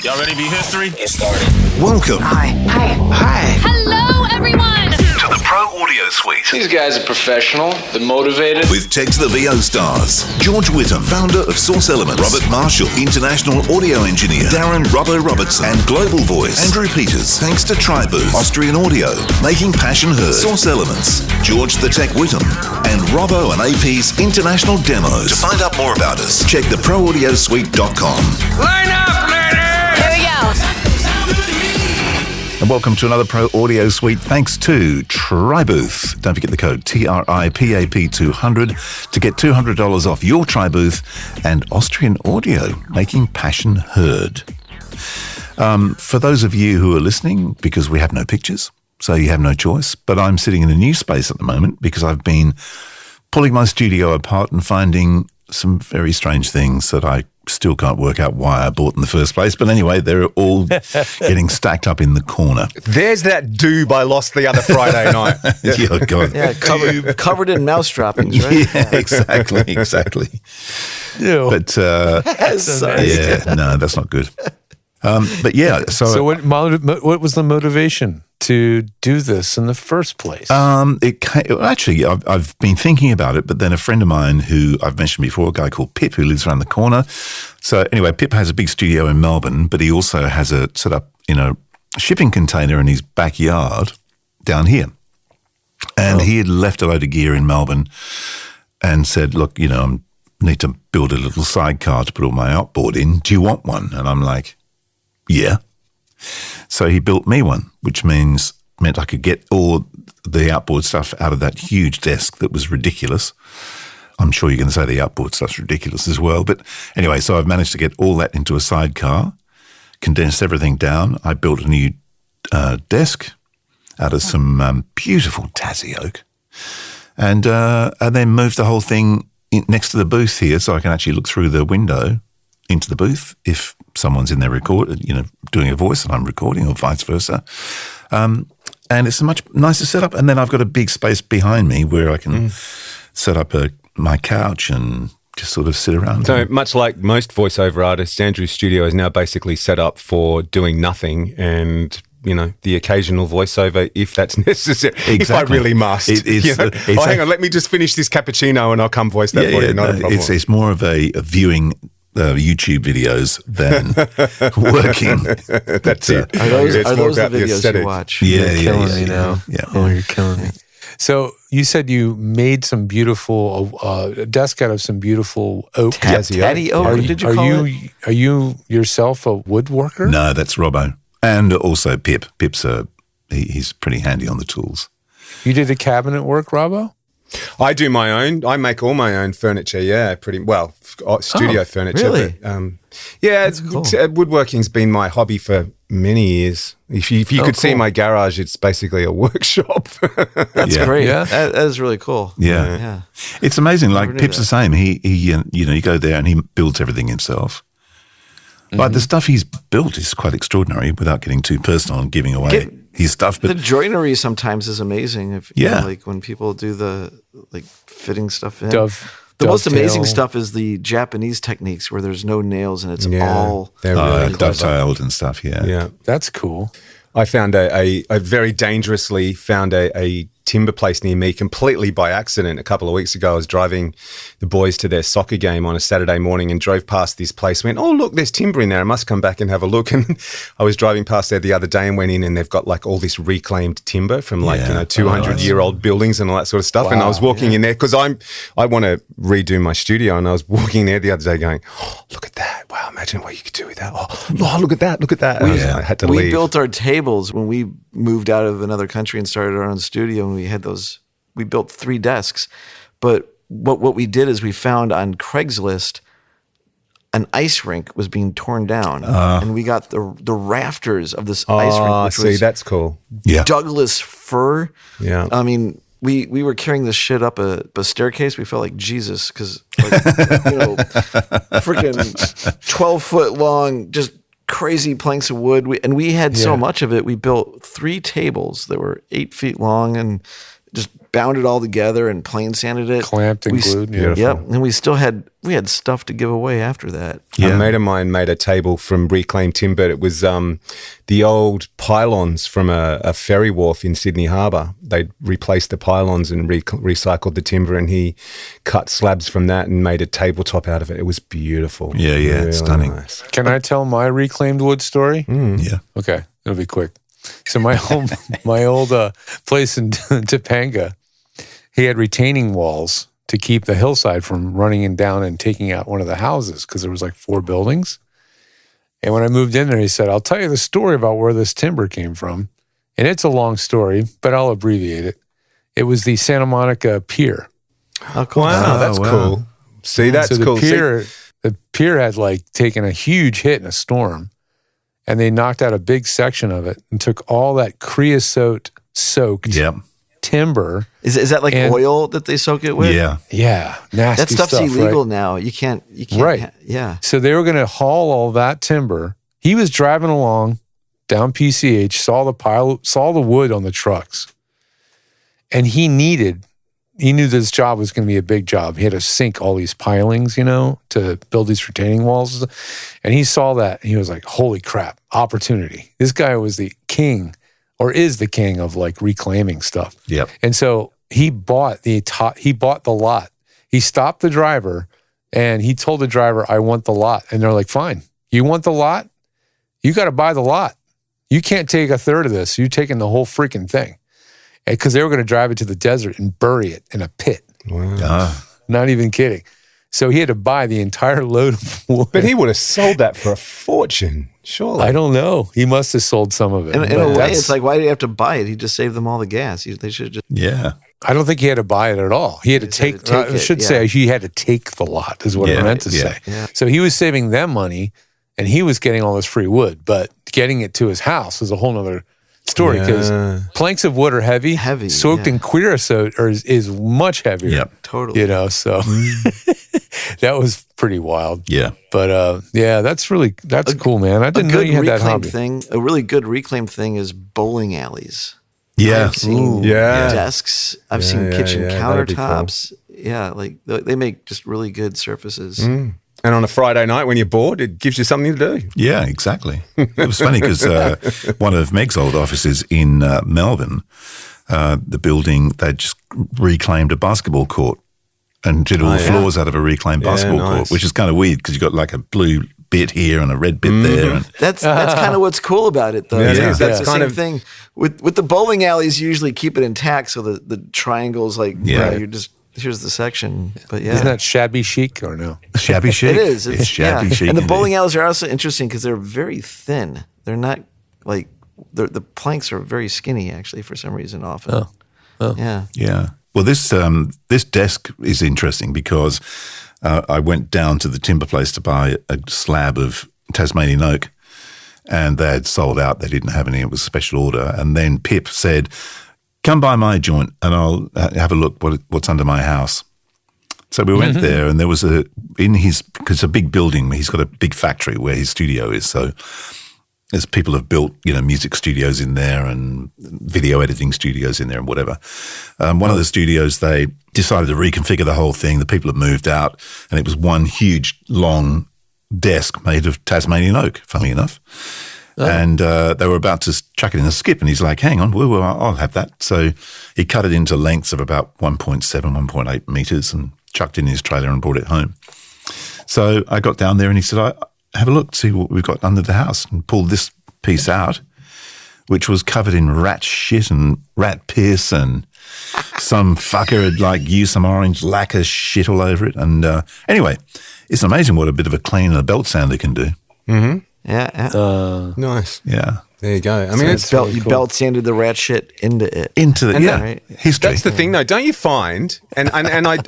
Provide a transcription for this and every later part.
Y'all ready to be history? Get started. Welcome. Hi. Hello, everyone. To the Pro Audio Suite. These guys are professional. They're motivated. With Tech to the VO stars. George Whittam, founder of Source Elements. Robert Marshall, international audio engineer. Darren Robbo Robertson. And global voice. Andrew Peters. Thanks to Tribooth. Austrian Audio. Making passion heard. Source Elements. George the Tech Whittam. And Robbo and AP's international demos. To find out more about us, check theproaudiosuite.com. Line up, ladies! Here we go. And welcome to another Pro Audio Suite thanks to Tribooth. Don't forget the code TRIPAP200 to get $200 off your Tribooth and Austrian Audio, making passion heard. For those of you who are listening, because we have no pictures, so you have no choice, but I'm sitting in a new space at the moment because I've been pulling my studio apart and finding some very strange things that I still can't work out why I bought in the first place. But anyway, they're all getting stacked up in the corner. There's that doob I lost the other Friday night. Oh, God. Yeah, covered in mouse droppings, right? Yeah, exactly. Ew. But, Sorry. yeah, no, that's not good. But yeah, So what was the motivation to do this in the first place? Actually, I've been thinking about it, but then a friend of mine who I've mentioned before, a guy called Pip, who lives around the corner. So anyway, Pip has a big studio in Melbourne, but he also has a set up, shipping container in his backyard down here. And he had left a load of gear in Melbourne and said, look, I need to build a little sidecar to put all my outboard in. Do you want one? And I'm like, yeah. So he built me one, which meant I could get all the outboard stuff out of that huge desk that was ridiculous. I'm sure you're going to say the outboard stuff's ridiculous as well. But anyway, so I've managed to get all that into a sidecar, condensed everything down. I built a new desk out of some beautiful Tassie oak and then moved the whole thing next to the booth here so I can actually look through the window into the booth if someone's in there doing a voice and I'm recording or vice versa. And it's a much nicer setup. And then I've got a big space behind me where I can set up my couch and just sort of sit around. So much like most voiceover artists, Andrew's studio is now basically set up for doing nothing and the occasional voiceover if that's necessary. Exactly. If I really must. Hang on, let me just finish this cappuccino and I'll come voice that for you. Not a problem. It's more of a viewing YouTube videos than working. That's it. Are those the videos you watch? Yeah, You're killing me now. Yeah. Oh, you're killing me. So you said you made some beautiful desk out of some beautiful oak. Tatty oak. What did you call it? Are you yourself a woodworker? No, that's Robbo. And also Pip. Pip's he's pretty handy on the tools. You did the cabinet work, Robbo? I do my own. I make all my own furniture. Yeah, pretty well. Studio furniture. Really? But, cool. Woodworking's been my hobby for many years. If you could see my garage, it's basically a workshop. That's great. Yeah. That is really cool. Yeah. It's amazing. Like Pip's the same. He you go there and he builds everything himself. But the stuff he's built is quite extraordinary without getting too personal and giving away his stuff. But the joinery sometimes is amazing. Like when people do the fitting stuff in. The most amazing stuff is the Japanese techniques where there's no nails and it's all really dovetailed and stuff. Yeah. That's cool. I found I very dangerously found a timber place near me completely by accident. A couple of weeks ago, I was driving the boys to their soccer game on a Saturday morning and drove past this place, went, oh, look, there's timber in there. I must come back and have a look. And I was driving past there the other day and went in and they've got like all this reclaimed timber from 200-year-old buildings and all that sort of stuff. Wow, and I was walking in there because I want to redo my studio. And I was walking there the other day going, oh, look at that. Wow, imagine what you could do with that. Oh, look at that. I had to leave. We built our tables when we moved out of another country and started our own studio, and we built 3 desks. But what we did is we found on Craigslist an ice rink was being torn down, and we got the rafters of this ice rink. Which was that's cool. Yeah, Douglas fir. Yeah, I mean, we were carrying this shit up a staircase. We felt like Jesus because, freaking 12-foot long, just crazy planks of wood. We had so much of it. We built 3 tables that were 8 feet long and just bound it all together and plane sanded it. Clamped and glued. Yeah. Yep. And we had stuff to give away after that. A mate of mine made a table from reclaimed timber. It was the old pylons from a ferry wharf in Sydney Harbour. They replaced the pylons and recycled the timber, and he cut slabs from that and made a tabletop out of it. It was beautiful. Yeah, really stunning. Nice. Can I tell my reclaimed wood story? Yeah. Okay, it'll be quick. So my old place in Topanga, he had retaining walls to keep the hillside from running in down and taking out one of the houses because there was like 4 buildings. And when I moved in there, he said, I'll tell you the story about where this timber came from. And it's a long story, but I'll abbreviate it. It was the Santa Monica Pier. Oh, cool. Wow, that's cool. See, that's so cool. The pier had like taken a huge hit in a storm, and they knocked out a big section of it and took all that creosote soaked timber. Is that like oil that they soak it with? Yeah. Yeah, nasty That stuff's stuff, illegal right? now. You can't. Right. Yeah. So they were going to haul all that timber. He was driving along down PCH, saw the wood on the trucks, and he knew this job was going to be a big job. He had to sink all these pilings, to build these retaining walls. And he saw that, and he was like, holy crap, opportunity. This guy was the king, or is the king of like reclaiming stuff. Yep. And so he bought the lot. He stopped the driver, and he told the driver, I want the lot. And they're like, fine, you want the lot? You got to buy the lot. You can't take a third of this. You're taking the whole freaking thing. Because they were going to drive it to the desert and bury it in a pit. Wow. Not even kidding. So he had to buy the entire load of wood. But he would have sold that for a fortune, surely. I don't know. He must have sold some of it. In a way, it's like, why did he have to buy it? He just saved them all the gas. They should just. Yeah. I don't think he had to buy it at all. He had to take I should say he had to take the lot is what I meant to say. Yeah. So he was saving them money, and he was getting all this free wood, but getting it to his house is a whole nother story, because planks of wood are heavy soaked in creosote is much heavier. Yep. Totally. So that was pretty wild. Yeah. But that's cool, man. I didn't know you had that hobby. A really good reclaim thing is bowling alleys. Yeah. I've seen desks. I've seen kitchen that'd be countertops. cool. Yeah, like they make just really good surfaces. And on a Friday night when you're bored, it gives you something to do. Yeah, exactly. It was funny because one of Meg's old offices in Melbourne, the building, they just reclaimed a basketball court and did all the floors out of a reclaimed basketball court, which is kind of weird because you've got like a blue bit here and a red bit there. And That's kind of what's cool about it, though. Yeah, it It's is. That's the Kind same of- thing. With the bowling alleys, you usually keep it intact, so the triangles, like, you're just, here's the section. But Isn't that shabby chic or no? shabby chic. It is. It's shabby chic. And the indeed. bowling alleys are also interesting because they're very thin. They're not like the planks are very skinny, actually, for some reason. Often. Yeah. Yeah. Well, this desk is interesting because I went down to the timber place to buy a slab of Tasmanian oak, and they had sold out. They didn't have any. It was a special order. And then Pip said, come by my joint and I'll have a look what's under my house. So we went there, and there was because it's a big building. He's got a big factory where his studio is. So as people have built, music studios in there and video editing studios in there and whatever. One of the studios, they decided to reconfigure the whole thing. The people had moved out, and it was one huge, long desk made of Tasmanian oak, funnily enough. And they were about to chuck it in a skip, and he's like, hang on, I'll have that. So he cut it into lengths of about 1.7, 1.8 meters and chucked it in his trailer and brought it home. So I got down there, and he said, have a look, see what we've got under the house, and pulled this piece out, which was covered in rat shit and rat piss, and some fucker had used some orange lacquer shit all over it. And anyway, it's amazing what a bit of a clean and a belt sander can do. Mm-hmm. Yeah. Nice. Yeah. There you go. I mean, it's really you belt sanded the rat shit into it. Right? History. That's the thing, though. Don't you find? And I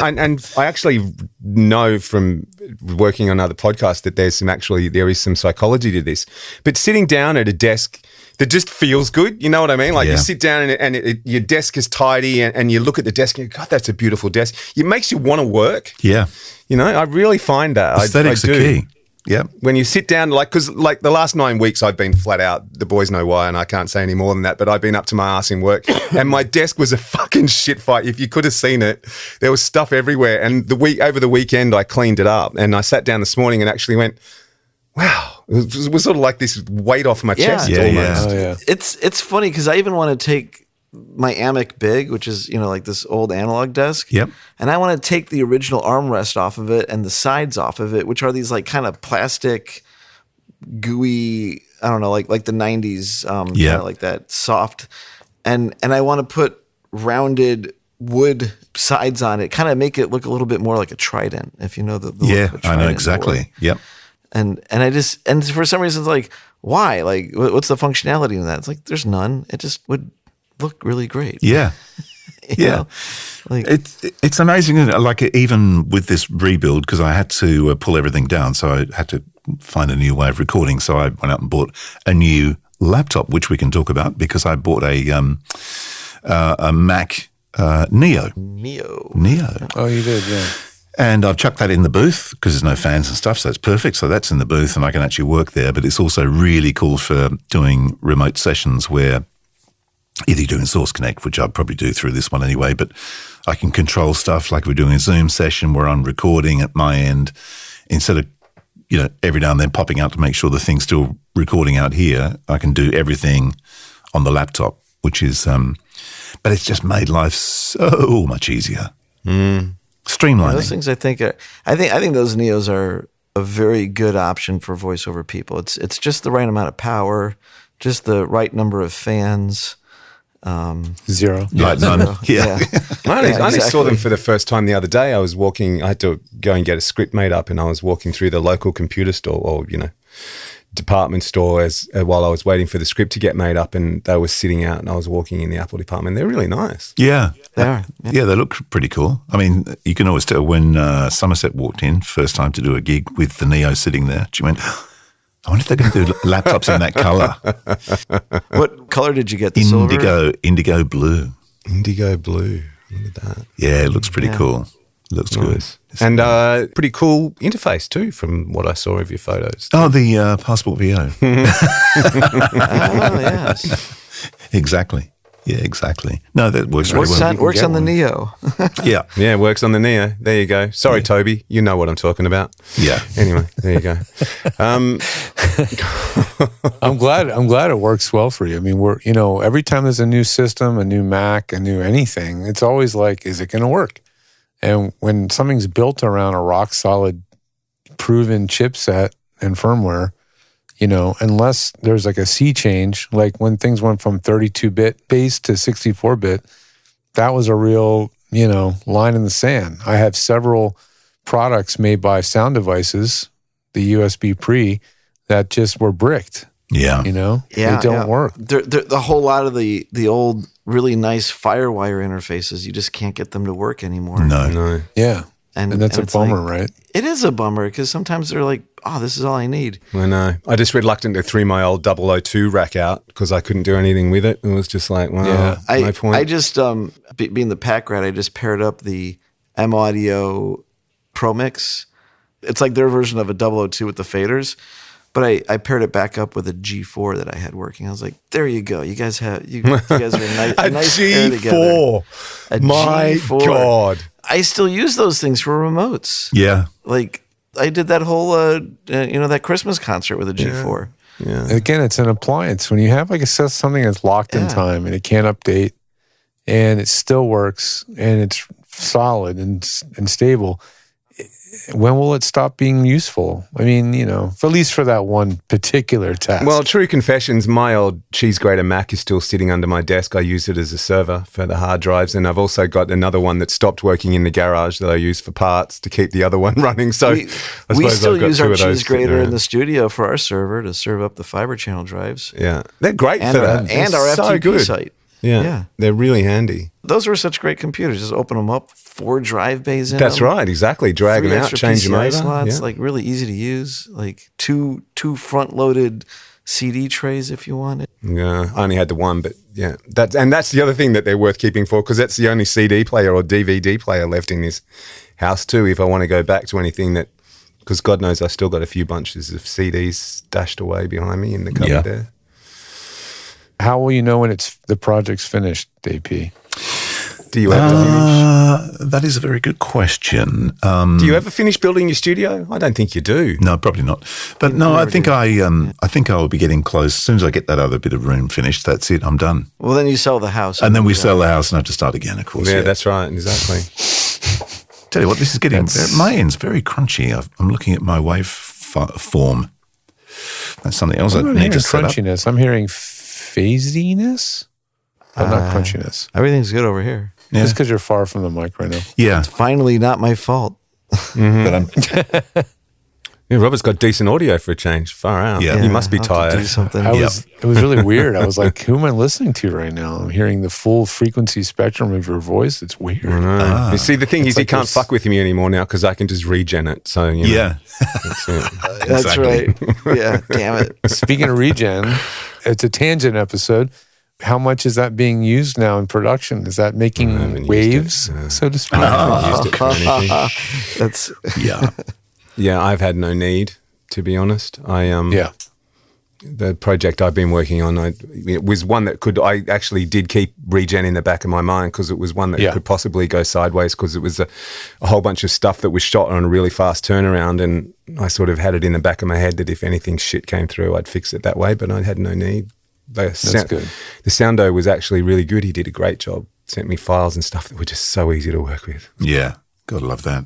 actually know from working on other podcasts that there is some psychology to this. But sitting down at a desk that just feels good, you know what I mean? You sit down and your desk is tidy, and you look at the desk and you go, God, that's a beautiful desk. It makes you want to work. Yeah. I really find that. Aesthetics I do. are key. Yep. When you sit down, because the last 9 weeks I've been flat out, the boys know why, and I can't say any more than that, but I've been up to my ass in work, and my desk was a fucking shit fight. If you could have seen it, there was stuff everywhere, and over the weekend I cleaned it up, and I sat down this morning and actually went, wow, it was sort of like this weight off my chest almost. Oh, yeah. It's funny because I even want to take my Amic Big, which is, like this old analog desk. Yep. And I want to take the original armrest off of it and the sides off of it, which are these like kind of plastic, gooey, I don't know, like the 90s, kinda like that soft. And I want to put rounded wood sides on it, kind of make it look a little bit more like a Trident, if you know the look of a I know Trident exactly. board. Yep. And for some reason it's like, why? Like, what's the functionality in that? It's like, there's none. It just would look really great. Yeah. You know? Like, It's amazing, isn't it? Like even with this rebuild, because I had to pull everything down, so I had to find a new way of recording. So I went out and bought a new laptop, which we can talk about, because I bought a Mac Neo. Neo. Oh, you did, yeah. And I've chucked that in the booth because there's no fans and stuff, so it's perfect. So that's in the booth and I can actually work there. But it's also really cool for doing remote sessions where either you're doing Source Connect, which I'll probably do through this one anyway, but I can control stuff like we're doing a Zoom session where I'm recording at my end instead of, every now and then popping out to make sure the thing's still recording out here. I can do everything on the laptop, which is, but it's just made life so much easier. Streamlining. those things I think those Neos are a very good option for voiceover people. It's just the right amount of power, just the right number of fans. Zero. Like none. Yeah. I only saw them exactly. for the first time the other day. I was walking, I had to go and get a script made up, and I was walking through the local computer store or, department store while I was waiting for the script to get made up, and they were sitting out and I was walking in the Apple department. They're really nice. Yeah. They are. Yeah, they look pretty cool. I mean, you can always tell when Somerset walked in, first time to do a gig with the Neo sitting there, she went, I wonder if they're going to do laptops in that colour. What color did you get? The silver? Indigo blue. Indigo blue. Look at that. Yeah, it looks pretty cool. Looks Nice. good. And pretty cool interface too, from what I saw of your photos. Oh, the PASport VO. Oh, yes. Exactly. Yeah, exactly. No, that works really well. Works on the Neo. Yeah. Yeah, works on the Neo. There you go. Sorry, Toby. You know what I'm talking about. Yeah. Anyway, there you go. I'm glad it works well for you. I mean, every time there's a new system, a new Mac, a new anything, it's always like, is it going to work? And when something's built around a rock solid, proven chipset and firmware, unless there's like a sea change, like when things went from 32-bit base to 64-bit, that was a real, line in the sand. I have several products made by Sound Devices, the USB pre, that just were bricked. Yeah. Yeah, they don't work. The whole lot of the old really nice FireWire interfaces, you just can't get them to work anymore. No. Yeah. And that's a it's bummer, like, right? It is a bummer because sometimes they're like, oh, this is all I need. I know. I just reluctantly threw my old 002 rack out because I couldn't do anything with it. It was just like, well, no point. I just, being the pack rat, I just paired up the M Audio Pro Mix. It's like their version of a 002 with the faders. But I paired it back up with a G4 that I had working. I was like, there you go. You guys are a nice pair together. A My G4. God. I still use those things for remotes. Yeah. Like I did that whole, that Christmas concert with a G4. Yeah. Again, it's an appliance. When you have something that's locked in time and it can't update and it still works and it's solid and stable, when will it stop being useful? I mean, at least for that one particular task. Well, true confessions, my old cheese grater Mac is still sitting under my desk. I use it as a server for the hard drives, and I've also got another one that stopped working in the garage that I use for parts to keep the other one running. So we still use our cheese grater in the studio for our server to serve up the fiber channel drives. Yeah, they're great and for that. And our so FTP good. site. Yeah, they're really handy. Those were such great computers. Just open them up, 4 drive bays in That's them. right, exactly. Drag 3 them out, extra change them PCI over. slots, Yeah. like really easy to use. Like two front-loaded CD trays if you want it. Yeah, I only had the one, but yeah, that's the other thing that they're worth keeping for, because that's the only CD player or DVD player left in this house too. If I want to go back to anything that because God knows I still got a few bunches of CDs stashed away behind me in the cupboard there. How will you know when the project's finished, DP? Do you ever finish? That is a very good question. Do you ever finish building your studio? I don't think you do. No, probably not. But no, I think I think I will be getting close. As soon as I get that other bit of room finished, that's it. I'm done. Well, then you sell the house. And then we sell the house and have to start again, of course. Yeah, that's right. Exactly. Tell you what, this is getting my end's very crunchy. I'm looking at my waveform. That's something else I need to set up. Crunchiness. I'm hearing phasiness, but not crunchiness. Everything's good over here. Yeah. Just because you're far from the mic right now. Yeah. It's finally not my fault. But Yeah, Robert's got decent audio for a change. Far out. Yeah. You must be I'll have to tired. do something. It was really weird. I was like, who am I listening to right now? I'm hearing the full frequency spectrum of your voice. It's weird. You see, the thing is, you can't fuck with me anymore now because I can just regen it. So, you know, yeah. that's it. That's Exactly. right. Yeah, damn it. Speaking of regen, it's a tangent episode. How much is that being used now in production? Is that haven't making used waves, it, so to speak? I haven't used it for anything. That's Yeah. Yeah, I've had no need, to be honest. Yeah. The project I've been working on, it was one that I actually did keep regen in the back of my mind because it was one that could possibly go sideways because it was a whole bunch of stuff that was shot on a really fast turnaround, and I sort of had it in the back of my head that if anything shit came through, I'd fix it that way, but I had no need. That's good. The soundo was actually really good. He did a great job. Sent me files and stuff that were just so easy to work with. Yeah. Gotta love that.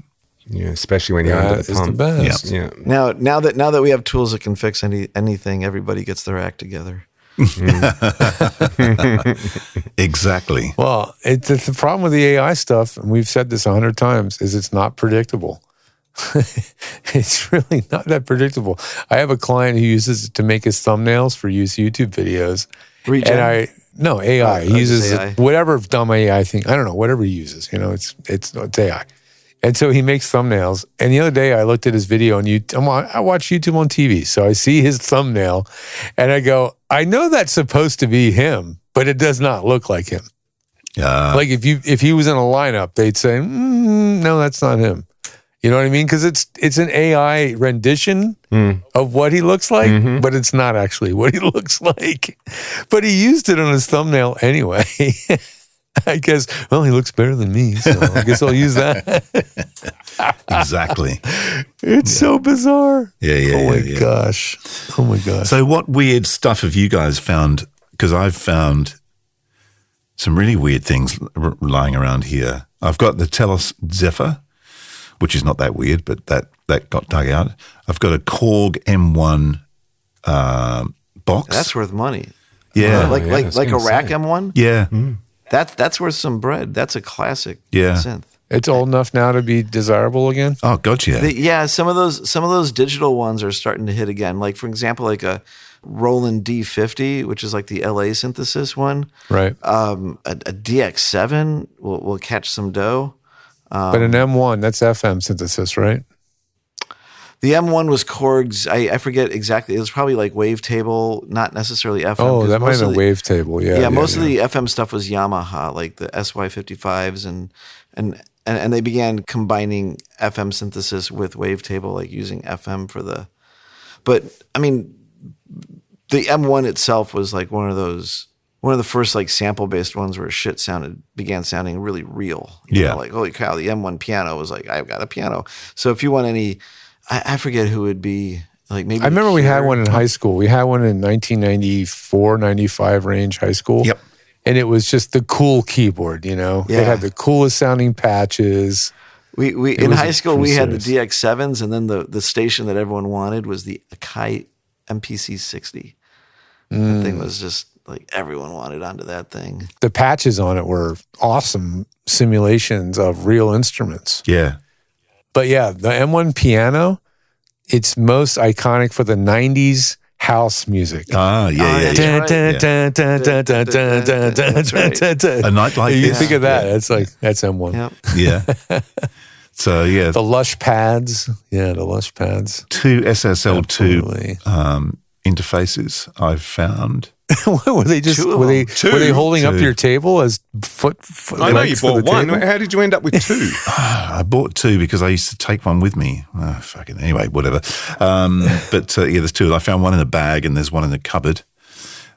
Yeah, especially when you're under That the is the pump. best. Yeah. now that we have tools that can fix anything, everybody gets their act together. Exactly. Well, it's the problem with the AI stuff, and we've said this 100 times, is it's not predictable. It's really not that predictable. I have a client who uses it to make his thumbnails for YouTube videos. Regen? And AI. He uses AI. whatever dumb AI thing. I don't know, whatever he uses. You know, it's AI. And so he makes thumbnails. And the other day I looked at his video on YouTube. I watch YouTube on TV. So I see his thumbnail and I go, I know that's supposed to be him, but it does not look like him. Like if he was in a lineup, they'd say, no, that's not him. You know what I mean? Because it's an AI rendition of what he looks like, but it's not actually what he looks like. But he used it on his thumbnail anyway. I guess, well, he looks better than me, so I guess I'll use that. Exactly. It's so bizarre. Yeah. Oh my gosh. Oh my gosh. So what weird stuff have you guys found? Because I've found some really weird things lying around here. I've got the Telos Zephyr, which is not that weird, but that got dug out. I've got a Korg M1 box. That's worth money. Yeah. Like a gonna rack say. M1. Yeah. That's worth some bread. That's a classic synth. It's old enough now to be desirable again? Oh, gotcha. Some of those digital ones are starting to hit again. Like, for example, like a Roland D50, which is like the LA synthesis one. Right. A DX7 will catch some dough. But an M1, that's FM synthesis, right? The M1 was Korg's, I forget exactly. It was probably like wavetable, not necessarily FM. Oh, 'cause that might most have of been the- wavetable. Yeah. most of the FM stuff was Yamaha, like the SY55s, and they began combining FM synthesis with wavetable, like using FM for the. But I mean, the M1 itself was like one of the first like sample based ones where shit began sounding really real. You know, like holy cow, the M1 piano was like, I've got a piano. So if you want any, I forget who would be. Like maybe I remember we had Cure. one in high school. We had one in 1994, 95 range high school. Yep. And it was just the cool keyboard, you know? Yeah. It had the coolest sounding patches. We in was high school pretty we had the serious. DX7s, and then the station that everyone wanted was the Akai MPC 60. That thing was just like everyone wanted onto that thing. The patches on it were awesome simulations of real instruments. Yeah. But yeah, the M1 piano, it's most iconic for the 90s house music. Ah, yeah. A night like You this. think of that, it's like, that's M1. Yep. Yeah. So, yeah, The Lush pads. Yeah, the Lush pads. two SSL2 Absolutely. interfaces I've found. were they just Two of were they them. were they holding up Two. your table as foot I know you legs for the bought one. table? How did you end up with two? I bought two because I used to take one with me. Fucking anyway, whatever. But there's two. I found one in a bag and there's one in the cupboard.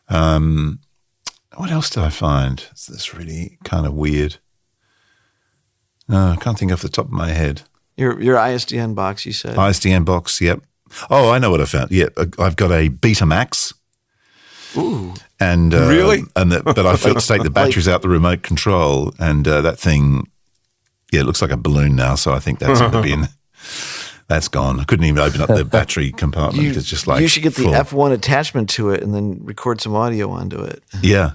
What else did I find? That's really kind of weird. No, I can't think off the top of my head. Your ISDN box, you said. ISDN box, yep. Oh, I know what I found. Yeah, I've got a Betamax. Ooh. And Really? But I forgot to take the batteries out the remote control, and that thing, it looks like a balloon now. So I think that's in the bin. That's gone. I couldn't even open up the battery compartment. It's just like you should get the full. F1 attachment to it and then record some audio onto it. Yeah,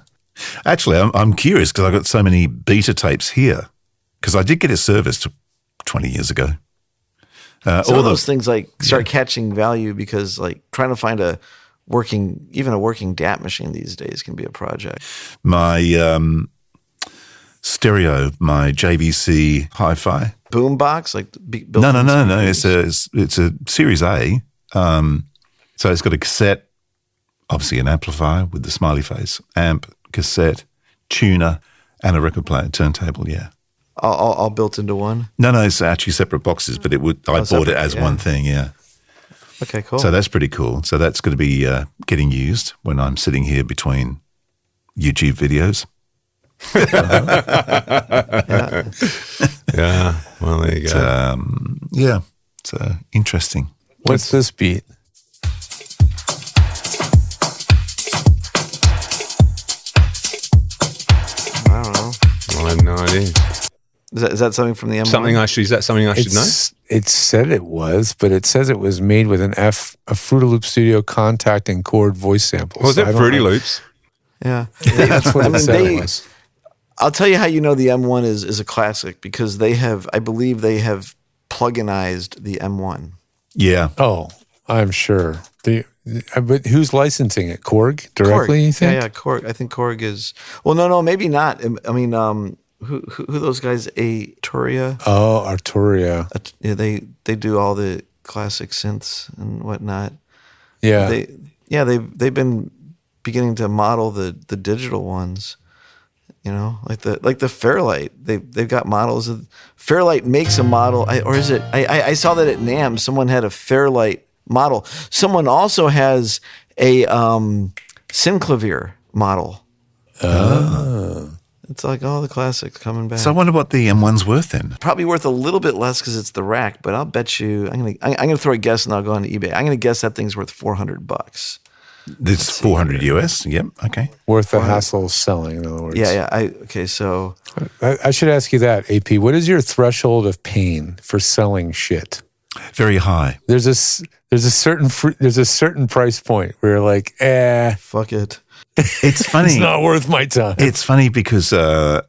actually, I'm curious because I've got so many beta tapes here because I did get it serviced 20 years ago. Some of those things like start catching value because like trying to find a working DAT machine these days can be a project. My stereo, my JVC Hi-Fi. Boombox, like No. It's a Series A. So it's got a cassette, obviously an amplifier with the smiley face, amp, cassette, tuner, and a record player turntable. Yeah. all built into one. No, it's actually separate boxes, but I bought separate, it as yeah. one thing. Yeah. Okay, cool. So that's pretty cool. So that's going to be getting used when I'm sitting here between YouTube videos. Yeah. Well, there you go. Yeah. So interesting. What's this beat? I don't know. I have no idea. Is that something from the M1? Is that something I should know? It said it was, but it says it was made with a Fruity Loop Studio Contact and Korg voice samples. Was it I don't Fruity know. Loops? Yeah. That's what it said it was. I'll tell you how you know the M1 is a classic because I believe they have pluginized the M1. Yeah. Oh, I'm sure. But who's licensing it? Korg directly, Korg. you think? Yeah, Korg. I think Korg is. Well, no, maybe not. I mean, who those guys? Arturia. Oh, Arturia. Yeah, they do all the classic synths and whatnot. Yeah. They've been beginning to model the digital ones. You know, like the Fairlight. They've got models of Fairlight makes a model, I saw that at NAMM. Someone had a Fairlight model. Someone also has a Synclavier model. It's like all the classics coming back. So I wonder what the M1's worth then. Probably worth a little bit less because it's the rack, but I'll bet you I'm gonna throw a guess and I'll go on eBay. I'm gonna guess that thing's worth $400. It's 400 US. Yep. Okay. Worth the hassle selling, in other words. Yeah. So I should ask you that, AP. What is your threshold of pain for selling shit? Very high. There's a certain price point where you're like, fuck it. It's funny. it's not worth my time. It's funny because I've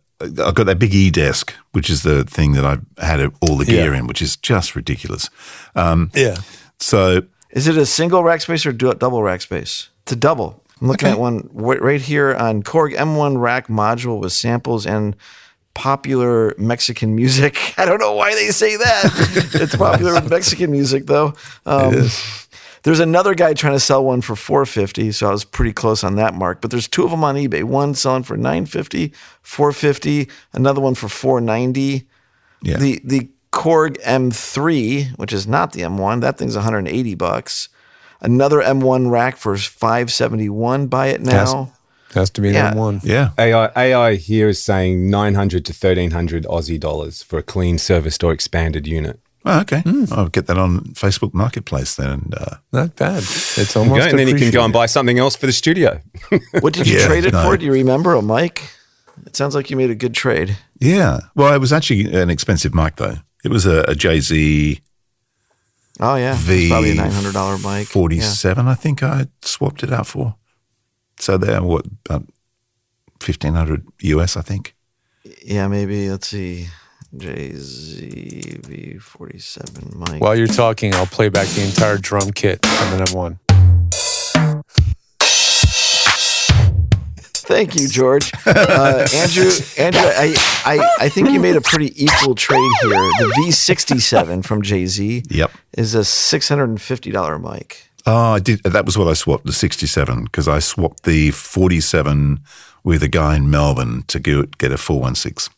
got that big E-desk, which is the thing that I've had all the gear in, which is just ridiculous. Yeah. So Is it a single rack space or double rack space? It's a double. I'm looking at one right here on Korg M1 rack module with samples and popular Mexican music. I don't know why they say that. It's popular with Mexican music though. There's another guy trying to sell one for $450, so I was pretty close on that mark. But there's two of them on eBay. One selling for $950, $450, another one for $490. yeah. The Korg M3, which is not the M1, that thing's $180. Another M1 rack for $571. Buy it now. Has to be Yeah. one. yeah. AI here is saying 900 to 1,300 Aussie dollars for a clean serviced or expanded unit. Oh, okay. I'll get that on Facebook Marketplace then. And, Not bad. It's almost Okay, and then you can go and appreciated. buy something else for the studio. What did you Yeah, trade it no. for? Do you remember a mic? It sounds like you made a good trade. yeah. Well, it was actually an expensive mic though. It was a JZ Oh, yeah. It's probably a $900 mic. 47, I think I swapped it out for. So they're about 1,500 US, I think. Yeah, maybe. Let's see. JZV47 mic. While you're talking, I'll play back the entire drum kit from the M1. Thank you, George. Andrew, I think you made a pretty equal trade here. The V67 from JZ Yep. is a $650 mic. Oh, I did. That was what I swapped, the 67, because I swapped the 47 with a guy in Melbourne to get a 416.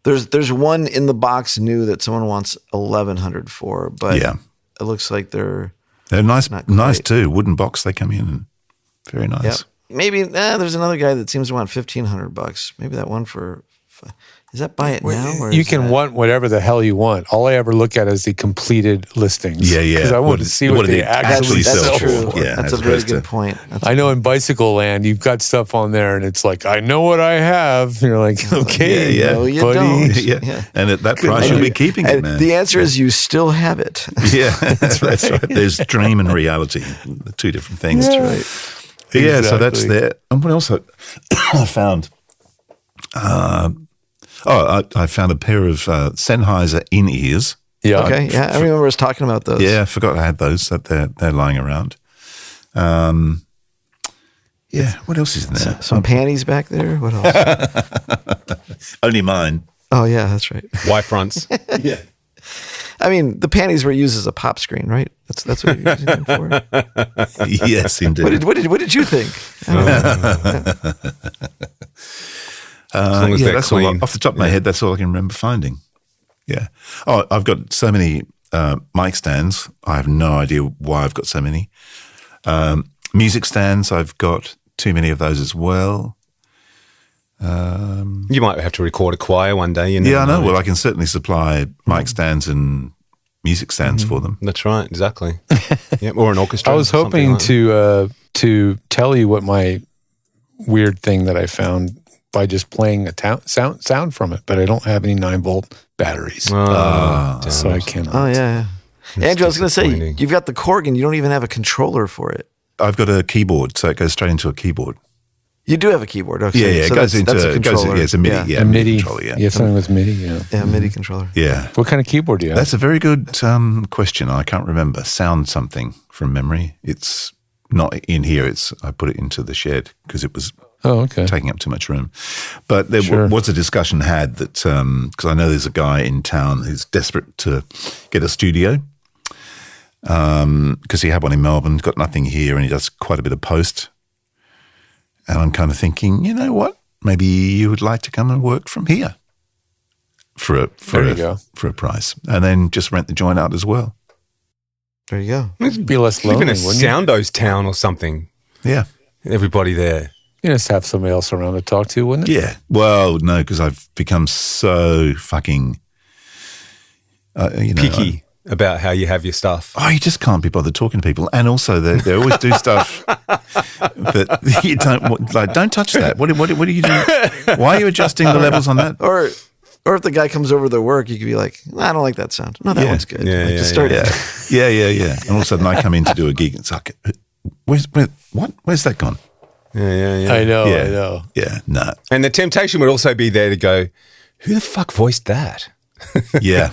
There's one in the box new that someone wants 1100 for, but Yeah. it looks like they're nice, not nice quite. too. Wooden box they come in, and very nice. Yep. Maybe there's another guy that seems to want $1,500. Maybe that one for. Is that buy it now? Or You is can that, want whatever the hell you want. All I ever look at is the completed listings. Yeah, yeah. Because I want to see what they actually That's sell true. for. Yeah, that's as a very opposed good to- point. That's I know in bicycle land, you've got stuff on there, and it's like, I know what I have. And you're like, okay, Yeah, no, you buddy. don't. yeah. Yeah. And at that price, you'll be keeping it, And man. the answer is you still have it. Yeah, that's right. There's dream and reality, the two different things. That's right. Yeah, so that's Exactly. there. And what else I found? I found a pair of Sennheiser in-ears. Yeah. Okay. Yeah, I remember us talking about those. Yeah, I forgot I had those. That they're lying around. Yeah, what else is in there? Some panties back there. What else? Only mine. Oh yeah, that's right. Y fronts. Yeah. I mean, the panties were used as a pop screen, right? That's what you're using them for. Yes, indeed. What did you think? As long as they're that's all. clean. Off the top of my head, that's all I can remember finding. Yeah. Oh, I've got so many mic stands. I have no idea why I've got so many. Music stands, I've got too many of those as well. You might have to record a choir one day. You Yeah, I never know. Well, I can certainly supply mic stands and music stands for them. That's right, exactly. Yeah, or an orchestra. I was or something hoping like that. to tell you what my weird thing that I found by just playing a sound from it, but I don't have any 9-volt batteries, Oh, damn so I it. cannot. Oh yeah. Andrew, I was going to say disappointing. you've got the Korg and you don't even have a controller for it. I've got a keyboard, so it goes straight into a keyboard. You do have a keyboard. Okay. Yeah, So it goes into that's a controller. it's a MIDI. Yeah, A MIDI. controller. Yeah, You have something with MIDI, yeah. Yeah, MIDI controller. yeah. What kind of keyboard do you have? That's a very good question. I can't remember. Sound something from memory. It's not in here. I put it into the shed because it was Oh, okay. taking up too much room. But there Sure. was a discussion had that because I know there's a guy in town who's desperate to get a studio because he had one in Melbourne, got nothing here, and he does quite a bit of post. And I'm kind of thinking, you know what? Maybe you would like to come and work from here for There you go. a price, and then just rent the joint out as well. There you go. It'd be less Live lonely, in a wouldn't you? Soundos town or something. Yeah. Everybody there. You just have somebody else around to talk to, wouldn't it? Yeah. Well, no, because I've become so fucking, Picky about how you have your stuff. you just can't be bothered talking to people. And also, they always do stuff that you don't want. Like, don't touch that. What are you doing? Why are you adjusting the levels on that? Or if the guy comes over to their work, you could be like, I don't like that sound. No, that Yeah. one's good. Yeah, Like, yeah, just start Yeah. And all of a sudden, I come in to do a gig, and it's like, where's that gone? Yeah. I know, Yeah. I know. Yeah, no. And the temptation would also be there to go, who the fuck voiced that? Yeah,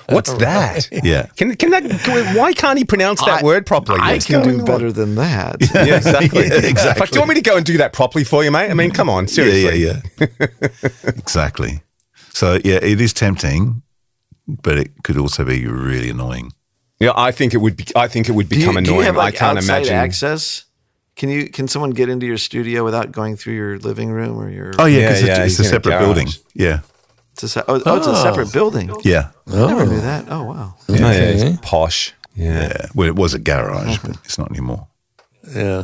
What's that? yeah. Can that? Why can't he pronounce that word properly? I What's can going do on? better than that. Yeah, exactly. Yeah, exactly. Fuck, do you want me to go and do that properly for you, mate? I mean, come on, seriously. Yeah. Exactly. So yeah, it is tempting, but it could also be really annoying. Yeah, I think it would be. I think it would become do annoying. you have like I can't outside imagine. access? Can someone get into your studio without going through your living room or your? Oh yeah, Yeah, because yeah, it's he's a in a separate garage. building. Yeah, It's a separate building. yeah, I never knew that. Oh wow. Oh, yeah, Okay. it's posh. Yeah. yeah. Well, it was a garage, but it's not anymore. Yeah.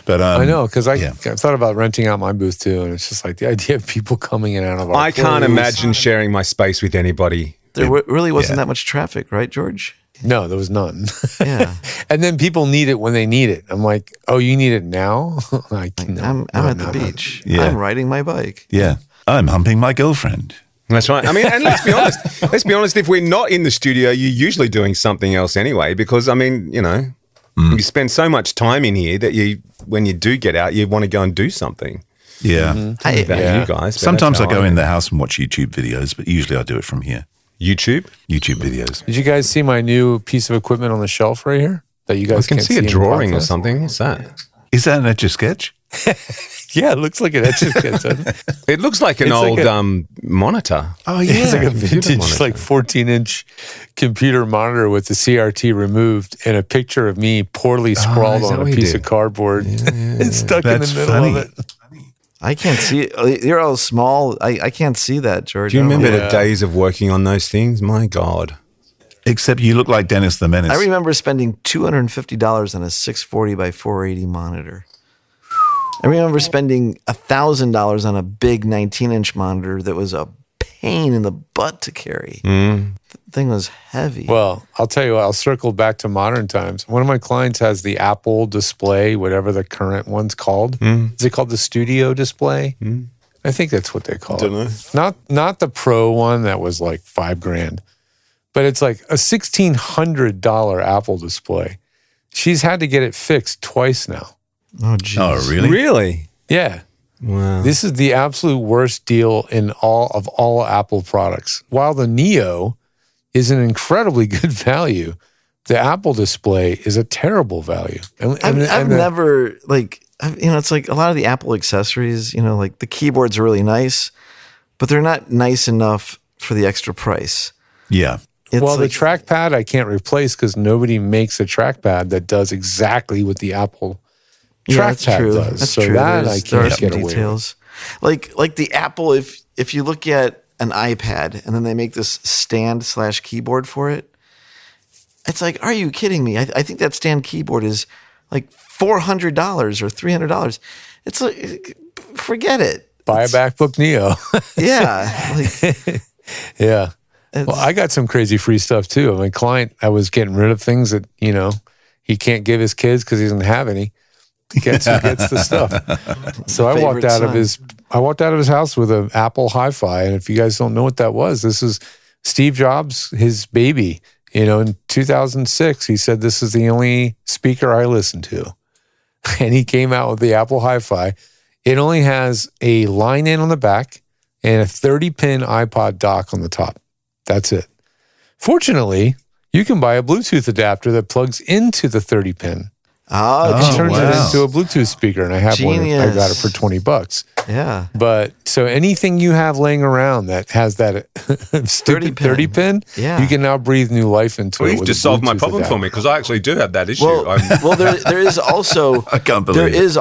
But I know, because I yeah. thought about renting out my booth too, and it's just like the idea of people coming in and out of our I can't place. imagine sharing my space with anybody. There really wasn't yeah. that much traffic, right, George? No, there was none. Yeah. And then people need it when they need it. I'm like, oh, you need it now? Like, no, I'm no, at the no, no. beach. Yeah. I'm riding my bike. Yeah, I'm humping my girlfriend. That's right. I mean, and let's be honest. Let's be honest. If we're not in the studio, you're usually doing something else anyway. Because I mean, you know, you spend so much time in here that when you do get out, you want to go and do something. Yeah. About Yeah. you guys. but Sometimes I that's go how in the house and watch YouTube videos, but usually I do it from here. YouTube. YouTube videos. Did you guys see my new piece of equipment on the shelf right here? That you I guys can can't see a in the drawing or podcast? something. What's that? Is that an Etch a Sketch? Yeah, it looks like an Etch-a-Sketch, doesn't it? It looks like an It's like old monitor. Oh, yeah. It's like a computer vintage, monitor. like 14-inch computer monitor with the CRT removed and a picture of me poorly scrawled is that on a what you piece did? of cardboard. It's stuck That's in the middle funny. of it. I can't see it. You're all small. I can't see that, George. Do you I don't remember know. the days of working on those things? My God. Except you look like Dennis the Menace. I remember spending $250 on a 640 by 480 monitor. I remember spending $1,000 on a big 19-inch monitor that was a pain in the butt to carry. The thing was heavy. Well, I'll tell you what, I'll circle back to modern times. One of my clients has the Apple display, whatever the current one's called. Is it called the Studio display? I think that's what they call it. Not the Pro one that was like $5,000, but it's like a $1,600 Apple display. She's had to get it fixed twice now. Oh, geez. Oh, really? Really? Yeah. Wow. This is the absolute worst deal in all Apple products. While the Neo is an incredibly good value, the Apple display is a terrible value. I've never, it's like a lot of the Apple accessories, like the keyboards are really nice, but they're not nice enough for the extra price. Yeah. It's Well, like, the trackpad I can't replace because nobody makes a trackpad that does exactly what the Apple that's trackpad true. does. That's so true. that There I are can't some get away with. details. Like the Apple, if you look at an iPad and then they make this stand/keyboard for it, it's like, are you kidding me? I think that stand keyboard is like $400 or $300. It's like, forget it. Buy a MacBook Neo. Yeah. Like, Yeah. it's- Well, I got some crazy free stuff too. My client, I was getting rid of things that, he can't give his kids because he doesn't have any. He gets the stuff. So I walked out of his house with an Apple Hi-Fi. And if you guys don't know what that was, this is Steve Jobs, his baby. In 2006, he said, this is the only speaker I listen to. And he came out with the Apple Hi-Fi. It only has a line in on the back and a 30-pin iPod dock on the top. That's it. Fortunately, you can buy a Bluetooth adapter that plugs into the 30-pin. It turns it into a Bluetooth speaker, and I have one. I got it for $20. yeah. But so anything you have laying around that has that stupid 30-pin, Yeah. you can now breathe new life into Well, it. you've with just a solved my Bluetooth problem for adapter. me because I actually do have that issue. Well, there is also I can't believe it.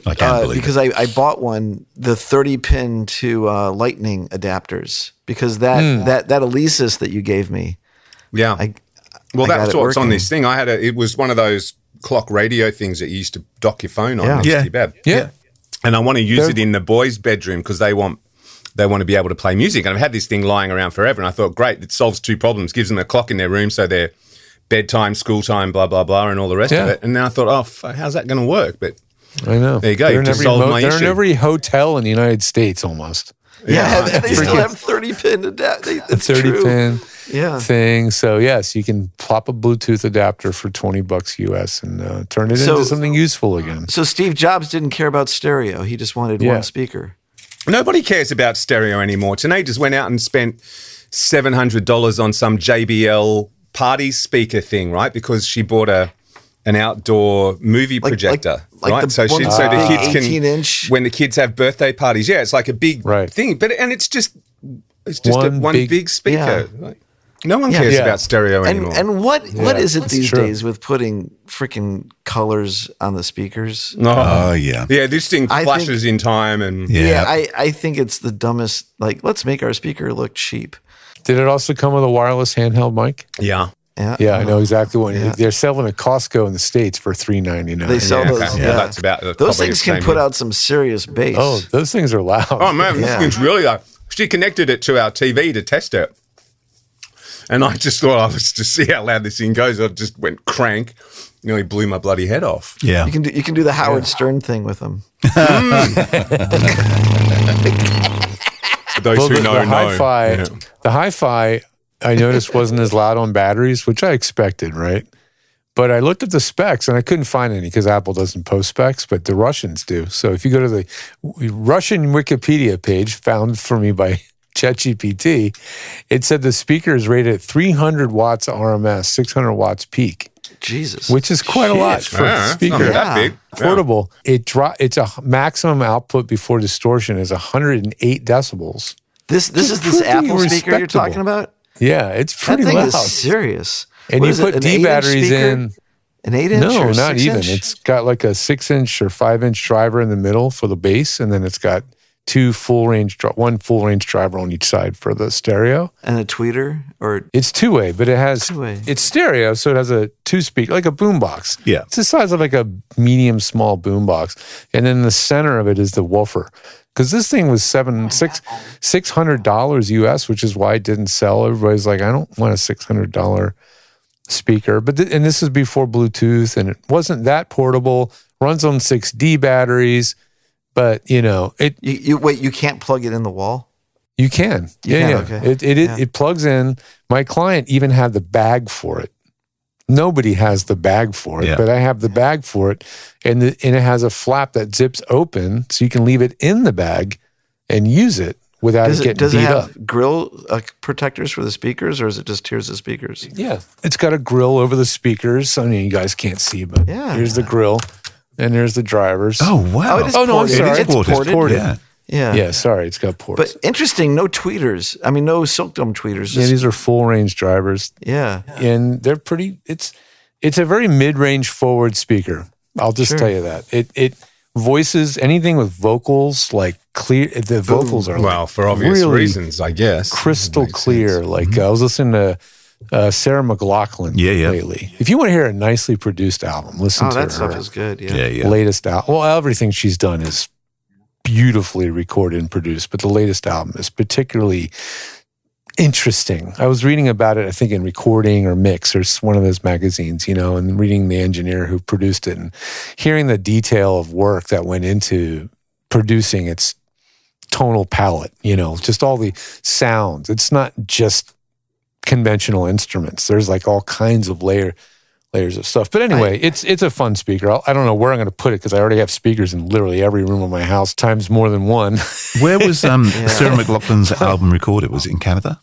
I can't believe because I bought the 30-pin to Lightning adapters because that Alesis that you gave me. yeah. I got That's it what's on working. this thing. It was one of those clock radio things that you used to dock your phone on Yeah. next Yeah. to your bed. Yeah. And I want to use They're- it in the boys' bedroom because they want to be able to play music. And I've had this thing lying around forever. And I thought, great, it solves two problems. Gives them a clock in their room so they're bedtime, school time, blah, blah, blah, and all the rest of Yeah. it. And then I thought, how's that going to work? But I know. There you go. They're You've in just every solved my they're in issue. every hotel in the United States almost. Yeah, and they still have 30-pin adapter. It's 30-pin Yeah. thing. So yes, you can plop a Bluetooth adapter for $20 US and turn it into something useful again. So Steve Jobs didn't care about stereo. He just wanted Yeah. one speaker. nobody cares about stereo anymore. Tanae just went out and spent $700 on some JBL party speaker thing, right? Because she bought an outdoor movie projector, like right? the So one the big kids can 18-inch? when the kids have birthday parties. Yeah, it's like a big thing, and it's just one big speaker. Yeah. Like, no one cares Yeah. about stereo anymore. And what is it that's these true. days with putting freaking colors on the speakers? Oh, yeah. yeah, this thing I flashes in time, and Yeah. I think it's the dumbest. Like, let's make our speaker look cheap. Did it also come with a wireless handheld mic? yeah. Yeah, I know exactly what Yeah. they're selling at Costco in the States for $3.99. They sell Yeah, those. okay. Yeah, Yeah, that's about- that's those probably things the can same put here. out some serious bass. Oh, those things are loud. Oh man, Yeah. this thing's really loud. She connected it to our TV to test it. And I just thought I was to see how loud this thing goes. I just went crank, nearly blew my bloody head off. Yeah. you can do the Howard Stern thing with them. For those Well, who the know. hi-fi, Yeah. the hi-fi, I noticed wasn't as loud on batteries, which I expected, right? But I looked at the specs and I couldn't find any because Apple doesn't post specs, but the Russians do. So if you go to the Russian Wikipedia page found for me by ChatGPT, it said the speaker is rated at 300 watts RMS, 600 watts peak. Jesus. which is quite a lot for a It's speaker. not that big. Portable. It's a maximum output before distortion is 108 decibels. This is this pretty Apple speaker you're respectable. talking about? Yeah, it's That pretty thing loud. is serious. And What you is it, put an D 8-inch batteries speaker? in. An 8-inch No, or not 6-inch? even. It's got like a 6-inch or 5-inch driver in the middle for the bass, and then it's got one full range driver on each side for the stereo. And a tweeter or It's two-way, but it has Two-way. it's stereo, so it has a two-speaker, like a boombox. Yeah. It's the size of like a medium small boombox, and in the center of it is the woofer. Because this thing was $600 US, which is why it didn't sell. Everybody's like, I don't want a $600 speaker, but and this is before Bluetooth, and it wasn't that portable. Runs on 6D batteries, but it. you wait, you can't plug it in the wall? You can. You Yeah. can, okay. It plugs in. My client even had the bag for it. Nobody has the bag for it, Yeah. but I have the bag for it. And it has a flap that zips open so you can leave it in the bag and use it without it getting Does it beat have up. grill protectors for the speakers, or is it just tiers of speakers? Yeah. It's got a grill over the speakers. I mean, you guys can't see, but Yeah. here's the grill and there's the drivers. Oh, wow. Oh, it is Oh, no, I'm ported. sorry. It's ported. Yeah. Yeah. Yeah, sorry. It's got ports. But interesting, no tweeters. I mean, no silk dome tweeters. yeah, Just, these are full range drivers. yeah. And they're pretty. It's a very mid range forward speaker. I'll just Sure. tell you that it voices anything with vocals like clear. The vocals are Well, like for obvious really reasons, I guess. crystal Makes clear. sense. Like I was listening to Sarah McLachlan Yeah. lately. If you want to hear a nicely produced album, listen Oh, to that her stuff is good. Yeah. Yeah. latest album. Well, everything she's done is beautifully recorded and produced, but the latest album is particularly interesting. I was reading about it, I think in Recording or Mix or one of those magazines, and reading the engineer who produced it and hearing the detail of work that went into producing its tonal palette, just all the sounds. It's not just conventional instruments. There's like all kinds of layers of stuff. But anyway, it's a fun speaker. I don't know where I'm going to put it because I already have speakers in literally every room of my house times more than one. Where was Sarah McLachlan's album recorded? Was it in Canada?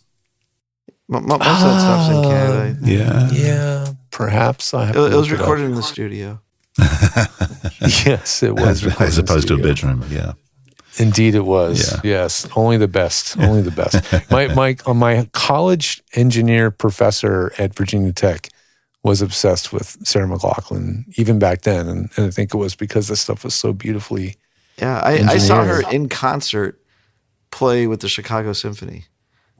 Most of that stuff's in Canada. I think. Yeah. Yeah, perhaps. I have It to was look recorded in the studio. Yes, it was recorded As in the opposed to a studio. bedroom. Yeah. Indeed, it was. Yeah. Yes, only the best. Only the best. My college engineer professor at Virginia Tech was obsessed with Sarah McLachlan even back then, and I think it was because this stuff was so beautifully. Yeah, I saw her Engineers. in concert play with the Chicago Symphony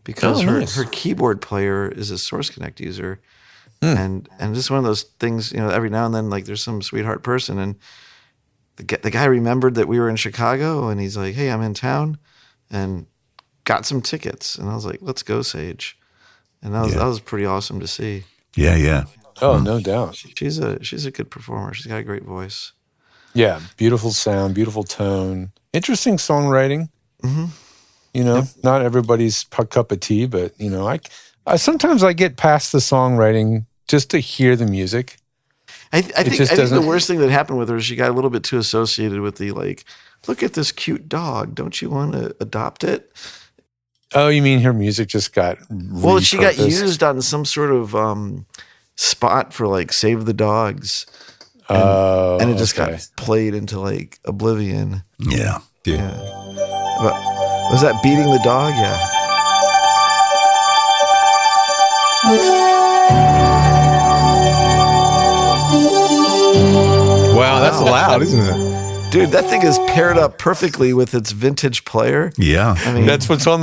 because Oh, nice. her keyboard player is a Source Connect user, and just one of those things. Every now and then, like there's some sweetheart person, and the guy remembered that we were in Chicago, and he's like, "Hey, I'm in town," and got some tickets, and I was like, "Let's go, Sage," and that was pretty awesome to see. Yeah. Oh, no doubt. She's a good performer. She's got a great voice. Yeah, beautiful sound, beautiful tone, interesting songwriting. Not everybody's cup of tea, but I sometimes I get past the songwriting just to hear the music. I think the doesn't- worst thing that happened with her is she got a little bit too associated with the look at this cute dog. Don't you want to adopt it? Oh, you mean her music just got Well, she got repurposed? used on some sort of spot for Save the Dogs. And it just got played into oblivion. Yeah. Yeah. But, was that Beating the Dog? Yeah. Wow, that's loud, isn't it? Dude, that thing is paired up perfectly with its vintage player. Yeah. I mean, That's what's on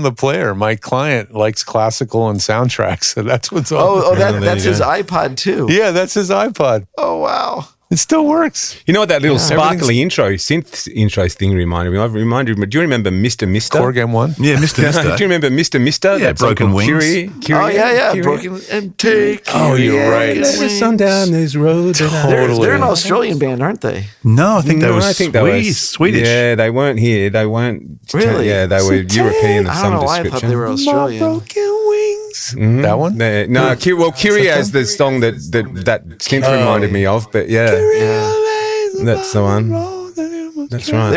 the player. My client likes classical and soundtracks, so that's what's on. that's his iPod too. Yeah, that's his iPod. Oh, wow. It still works. You know what that little Everything's- sparkly synth intro thing reminded me of? Do you remember Mr. Mister? Korg M1. Yeah, Mr. Do Mister. you remember Mr. Mister? Yeah, That song Broken called Wings. Kyrie? Oh, yeah. Kyrie? Broken and take. Oh, you're right. Wings. There's sun down this road. They're an Australian band, aren't they? No, I think they were I think they were Swedish. Yeah, they weren't here. They weren't. Really? Yeah, they were European of I don't some know why I description. thought they were Australian. Broken wings. That one? No, Kyrie is the song that synth reminded me of, but yeah, that's the one. That's right.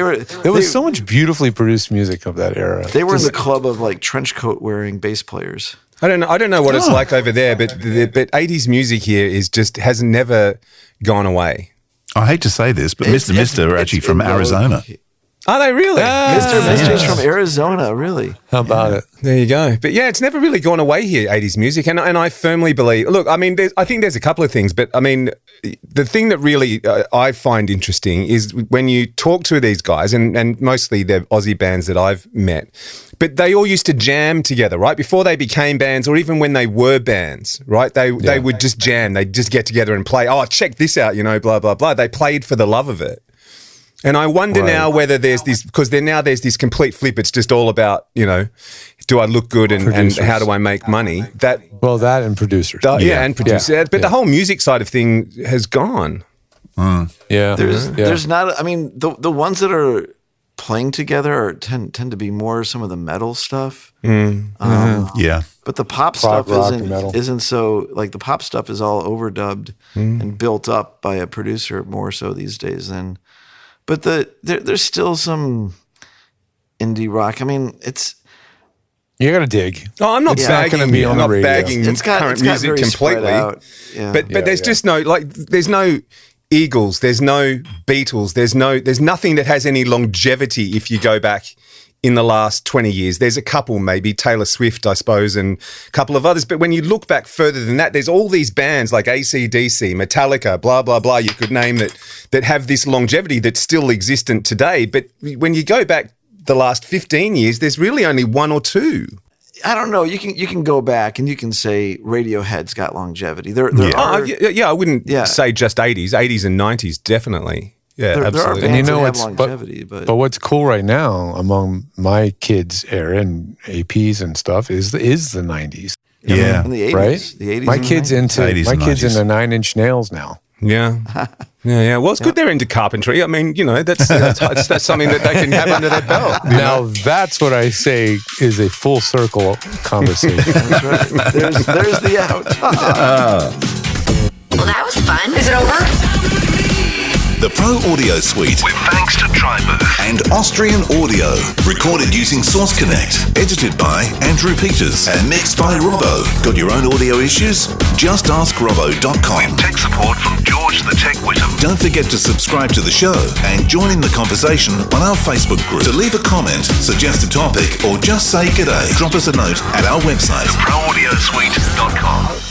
There was so much beautifully produced music of that era. They were in the club of trench coat wearing bass players. I don't know what it's like over there, but 80s music here has never gone away. I hate to say this, but Mr. Mister are actually from Arizona. Are they really? Mr. is from Arizona, really. How about it? There you go. But yeah, it's never really gone away here, 80s music. And I firmly believe, look, I mean, I think there's a couple of things, but I mean, the thing that really I find interesting is when you talk to these guys, and mostly they're Aussie bands that I've met, but they all used to jam together, right? Before they became bands, or even when they were bands, right? They would just jam. They'd just get together and play. Oh, check this out, blah, blah, blah. They played for the love of it. And I wonder now whether there's this, because now there's this complete flip. It's just all about, do I look good and how do I make money? That and producers. And producers. Yeah. But the whole music side of thing has gone. Yeah. There's not, I mean, the ones that are playing together tend to be more some of the metal stuff. Yeah. But the pop stuff isn't so, like the pop stuff is all overdubbed and built up by a producer more so these days than... But there's still some indie rock. I mean, you got to dig. Oh, I'm not bagging on the radio. Bagging current music completely. Yeah. But there's just there's no Eagles, there's no Beatles, there's nothing that has any longevity if you go back in the last 20 years. There's a couple, maybe Taylor Swift, I suppose, and a couple of others. But when you look back further than that, there's all these bands like AC/DC, Metallica, blah, blah, blah, you could name that have this longevity that's still existent today. But when you go back the last 15 years, there's really only one or two. I don't know. You can go back and you can say Radiohead's got longevity. There are... I wouldn't say just 80s and 90s, definitely. Yeah, there absolutely. are bands that have longevity, but what's cool right now among my kids' era and APs and stuff is the 90s. In the 80s, right? The 80s. My kids into 9 Inch Nails now. Yeah. Well, it's good they're into carpentry. I mean, that's something that they can have under their belt. Now that's what I say is a full circle conversation. That's right. There's the out. Well, that was fun. Is it over? The Pro Audio Suite, with thanks to Tribooth and Austrian Audio. Recorded using Source Connect. Edited by Andrew Peters and mixed by Robbo. Got your own audio issues? Just ask Robbo.com. With tech support from George the Tech Whittam. Don't forget to subscribe to the show and join in the conversation on our Facebook group. To leave a comment, suggest a topic, or just say g'day, drop us a note at our website, theproaudiosuite.com.